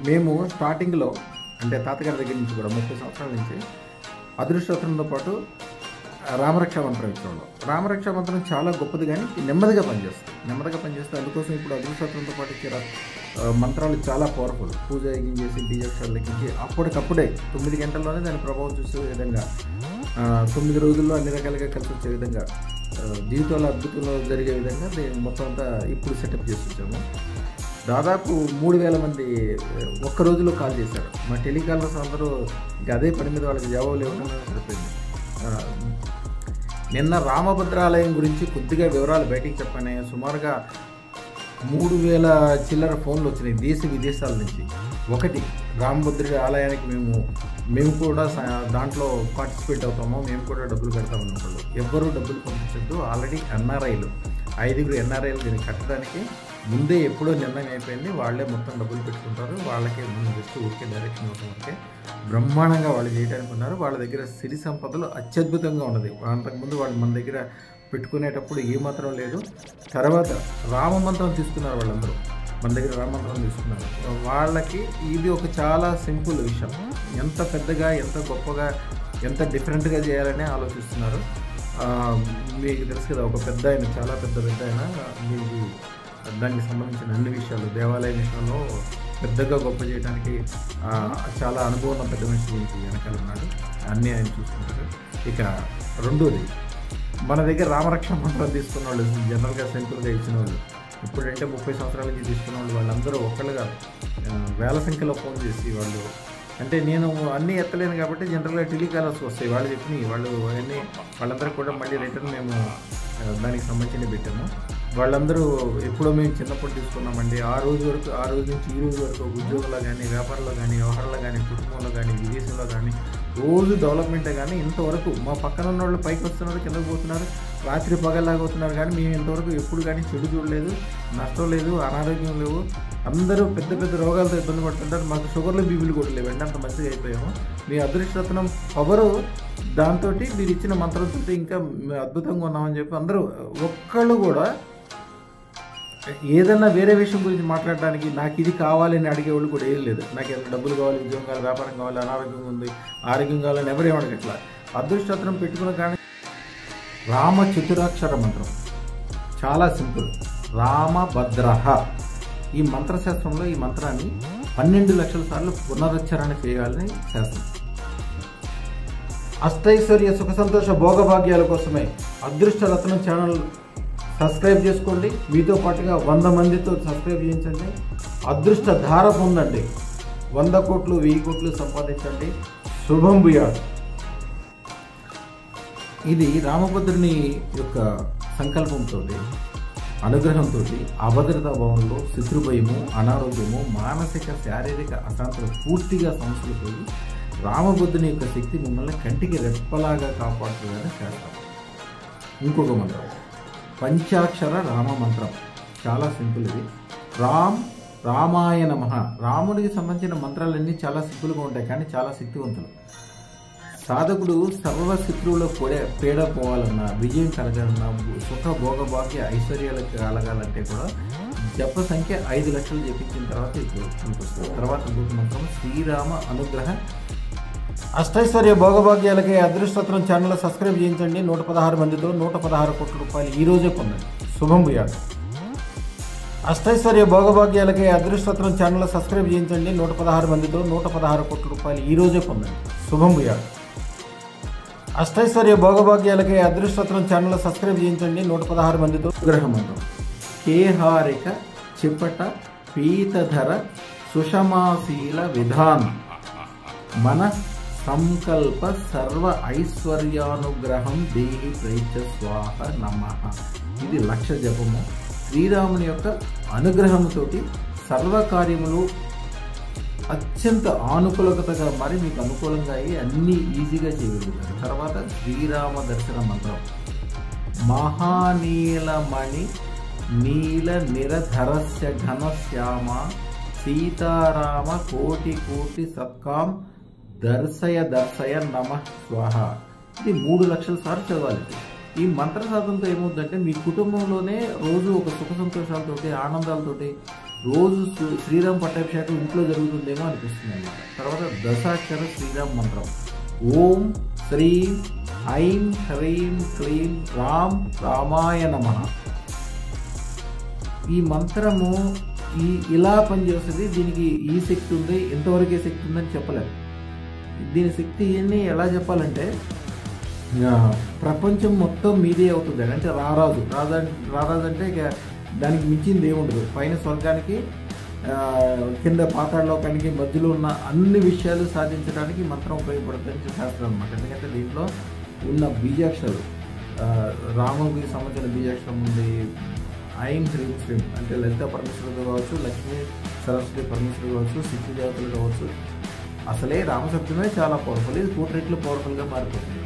మేము స్టార్టింగ్లో అంటే తాతగారి దగ్గర నుంచి కూడా 30 సంవత్సరాల నుంచి అదృష్టవతంతో పాటు రామరక్ష మంత్రం ఇచ్చేవాళ్ళం. రామరక్ష మంత్రం చాలా గొప్పది, కానీ నెమ్మదిగా పనిచేస్తుంది. అందుకోసం ఇప్పుడు అదృష్టవతంతో పాటు ఇచ్చే మంత్రాలు చాలా పవర్ఫుల్. పూజ చేసి బీజాక్షరాలు లెక్కించి అప్పటికప్పుడే 9 గంటల్లోనే దాని ప్రభావం చూసే విధంగా, 9 రోజుల్లో అన్ని రకాలుగా కలిసి వచ్చే విధంగా, జీవితంలో అద్భుతంలో జరిగే విధంగా మొత్తం అంతా ఇప్పుడు సెటప్ చేసి వచ్చాము. దాదాపు 3000 మంది ఒక్క రోజులో కాల్ చేశారు. మా టెలికాలర్స్ అందరూ అదే పని మీద వాళ్ళకి జవాబులు ఇవ్వడం సరిపోయింది. నిన్న రామభద్రాలయం గురించి కొద్దిగా వివరాలు బయటికి చెప్పాను. సుమారుగా 3000 చిల్లర ఫోన్లు వచ్చినాయి దేశ విదేశాల నుంచి. ఒకటి, రామభద్రుడి ఆలయానికి మేము కూడా దాంట్లో పార్టిసిపేట్ అవుతాము, మేము కూడా డబ్బులు కడతామన్న వాళ్ళు ఎవ్వరూ డబ్బులు పంపించద్దు. ఆల్రెడీ ఎన్ఆర్ఐలు 5 ఎన్ఆర్ఐలు దీన్ని కట్టడానికి ముందే ఎప్పుడో నిర్ణయం అయిపోయింది. వాళ్ళే మొత్తం డబ్బులు పెట్టుకుంటారు. వాళ్ళకే ముందు జస్ట్ ఊరికే డైరెక్షన్ ఇవ్వడం వరకే బ్రహ్మాండంగా వాళ్ళు చేయడానికి ఉన్నారు. వాళ్ళ దగ్గర సిరి సంపదలు అత్యద్భుతంగా ఉన్నది. అంతకుముందు వాళ్ళు మన దగ్గర పెట్టుకునేటప్పుడు ఏమాత్రం లేదు. తర్వాత రామమంత్రం తీసుకున్నారు వాళ్ళందరూ, మన దగ్గర రామమంత్రం తీసుకున్నారు. వాళ్ళకి ఇది ఒక చాలా సింపుల్ విషయం. ఎంత పెద్దగా, ఎంత గొప్పగా, ఎంత డిఫరెంట్గా చేయాలని ఆలోచిస్తున్నారు. మీకు తెలుసు కదా, ఒక పెద్ద ఆయన, చాలా పెద్ద ఆయన, మీకు దానికి సంబంధించిన అన్ని విషయాలు, దేవాలయ విషయంలో పెద్దగా గొప్ప చేయడానికి చాలా అనుభవం ఉన్న పెద్ద మనిషి దీనికి వెనకాల ఉన్నాడు. అన్నీ ఆయన చూసుకుంటారు. ఇక రెండోది, మన దగ్గర రామరక్ష మంత్రం తీసుకున్న వాళ్ళు, జనరల్గా సింపుల్గా ఇచ్చిన వాళ్ళు, ఇప్పుడంటే 30 సంవత్సరాల నుంచి తీసుకున్న వాళ్ళందరూ ఒకళ్ళుగా వేల సంఖ్యలో ఫోన్ చేసి వాళ్ళు, అంటే నేను అన్నీ ఎత్తలేను కాబట్టి జనరల్గా టెలికాలర్స్ వస్తాయి, వాళ్ళు చెప్పినాయి, వాళ్ళందరూ కూడా మళ్ళీ రిటర్న్ మేము దానికి సంబంధించి పెట్టాము. వాళ్ళందరూ ఎప్పుడో మేము చిన్నప్పుడు తీసుకున్నామండి. ఆ రోజు నుంచి ఈ రోజు వరకు ఉద్యోగంలో కానీ, వ్యాపారంలో కానీ, వ్యవహారంలో కానీ, కుటుంబంలో కానీ, విదేశంలో కానీ రోజు డెవలప్మెంటే. కానీ ఇంతవరకు మా పక్కన ఉన్న వాళ్ళు పైకి వస్తున్నారు, కిందకు పోతున్నారు, రాత్రి పగల్లాగవుతున్నారు, కానీ మేము ఇంతవరకు ఎప్పుడు కానీ చెడు చూడలేదు, నష్టం లేదు, అనారోగ్యం లేవు. అందరూ పెద్ద పెద్ద రోగాలతో ఇబ్బంది పడుతుంటారు. మాకు షుగర్లు, బీపీలు కూడా లేవు. అంత మంచిగా అయిపోయాము. మీ అదృష్టరత్నం పవరు దాంతో, మీరు ఇచ్చిన మంత్రంతో ఇంకా అద్భుతంగా ఉన్నామని చెప్పి అందరూ ఒక్కళ్ళు కూడా ఏదన్నా వేరే విషయం గురించి మాట్లాడడానికి నాకు ఇది కావాలని అడిగేవాళ్ళు కూడా ఏం లేదు. నాకు ఎంత డబ్బులు కావాలి, ఉద్యోగం కావాలి, వ్యాపారం కావాలి, అనారోగ్యం ఉంది, ఆరోగ్యం కావాలని ఎవరు ఏమడగట్లా. అదృష్టరత్నం పెట్టుకున్న కానీ రామ చతురాక్షర మంత్రం చాలా సింపుల్. రామభద్రః. ఈ మంత్రశాస్త్రంలో ఈ మంత్రాన్ని 12 లక్షల సార్లు పునరుచ్చారణ చేయాలని శాస్త్రం. అష్టైశ్వర్య, సుఖ సంతోష, భోగభాగ్యాల కోసమే అదృష్టరత్నం ఛానల్ సబ్స్క్రైబ్ చేసుకోండి. మీతో పాటుగా 100 మందితో సబ్స్క్రైబ్ చేయించండి. అదృష్ట ధార పొందండి. 100 కోట్లు, 1000 కోట్లు సంపాదించండి. శుభం భూయాత్. ఇది రామభద్రుని యొక్క సంకల్పంతో, అనుగ్రహంతో అభద్రతా భావంలో శత్రుభయము, అనారోగ్యము, మానసిక, శారీరక అశాంతులు పూర్తిగా సమస్యలు రామభద్రుని యొక్క శక్తి మిమ్మల్ని కంటికి రెప్పలాగా కాపాడుతుందని శాస్త్రం. ఇంకొక మంత్రం, పంచాక్షర రామ మంత్రం. చాలా సింపుల్ ఇది. రామాయ నమః. రాముడికి సంబంధించిన మంత్రాలన్నీ చాలా సింపుల్గా ఉంటాయి, కానీ చాలా శక్తివంతులు. సాధకుడు సర్వ శత్రువుల పీడ పోవాలన్నా, విజయం కలగాలన్నా, సుఖ భోగభాగ్య ఐశ్వర్యాలు కలగాలంటే కూడా జప సంఖ్య 5 లక్షలు జపించిన తర్వాత ఇప్పుడు తర్వాత మంత్రం శ్రీరామ అనుగ్రహ. అష్టైశ్వర్య భోగభాగ్యాలకి అదృష్టరత్నం ఛానల్ సబ్స్క్రైబ్ చేయించండి. 116 మందితో 116 కోట్ల రూపాయలు ఈ రోజే పొందండి. శుభం భూయాత్. అష్టైశ్వర్య భోగభాగ్యాలకి అదృష్టరత్నం ఛానల్ సబ్స్క్రైబ్ చేయించండి. 116 మందితో 116 కోట్ల రూపాయలు ఈ రోజే పొందండి. శుభం భూయాత్. అష్టైశ్వర్య భోగభాగ్యాలకి అదృష్టరత్నం ఛానల్ సబ్స్క్రైబ్ చేయించండి. 116 మందితో గ్రహ మంత్రం. కేహారిక చిపట పీతధర సుషమాశీల విధాన్ మన సంకల్ప సర్వ ఐశ్వర్యానుగ్రహం దేహి ప్రైచ స్వాహ నమః. ఇది 1,00,000 జపము. శ్రీరాముని యొక్క అనుగ్రహంతోటి సర్వకార్యములు అత్యంత ఆనుకూలతగా మరి మీకు అనుకూలంగా అయ్యి అన్నీ ఈజీగా చేయగలుగుతారు. తర్వాత శ్రీరామ దర్శన మంత్రం. మహానీలమణి నీల నిరధరస్య ఘనశ్యామ సీతారామ కోటి కోటి సత్కాం దర్శయ నమః స్వాహ. ఇది 3 లక్షల సార్లు చదవాలి. ఈ మంత్ర సాధనతో ఏమవుతుందంటే మీ కుటుంబంలోనే రోజు ఒక సుఖ సంతోషాలతోటి, ఆనందాలతోటి, రోజు శ్రీరామ్ పట్టాభిషేకం ఇంట్లో జరుగుతుందేమో అనిపిస్తుంది అన్నమాట. తర్వాత దశాక్షర శ్రీరామ్ మంత్రం ఓం శ్రీం ఐం హ్రీం క్లీం రామాయ నమః. ఈ మంత్రము ఇలా పనిచేస్తుంది. దీనికి ఈ శక్తి ఉంది, ఇంతవరకే శక్తి ఉందని చెప్పలేదు. దీని శక్తిని ఎలా చెప్పాలంటే ప్రపంచం మొత్తం మీదే అవుతుంది అంటే రారాజు అంటే ఇక దానికి మించింది ఏముండదు. పైన స్వర్గానికి కింద పాతాళలోకానికి మధ్యలో ఉన్న అన్ని విషయాలు సాధించడానికి మంత్రం ఉపయోగపడుతుంది శాస్త్రం అన్నమాట. ఎందుకంటే దీంట్లో ఉన్న బీజాక్షరాలు రాముడికి సంబంధించిన బీజాక్షరం ఉంది. ఐం హ్రీం శ్రీం అంటే లలిత పరమేశ్వరుడు కావచ్చు, లక్ష్మీ సరస్వతి పరమేశ్వరుడు కావచ్చు, శక్తి దేవతలు కావచ్చు. అసలే రామశబ్దమే చాలా పవర్ఫుల్, ఇది 2 రెట్లు పవర్ఫుల్గా మారిపోతుంది.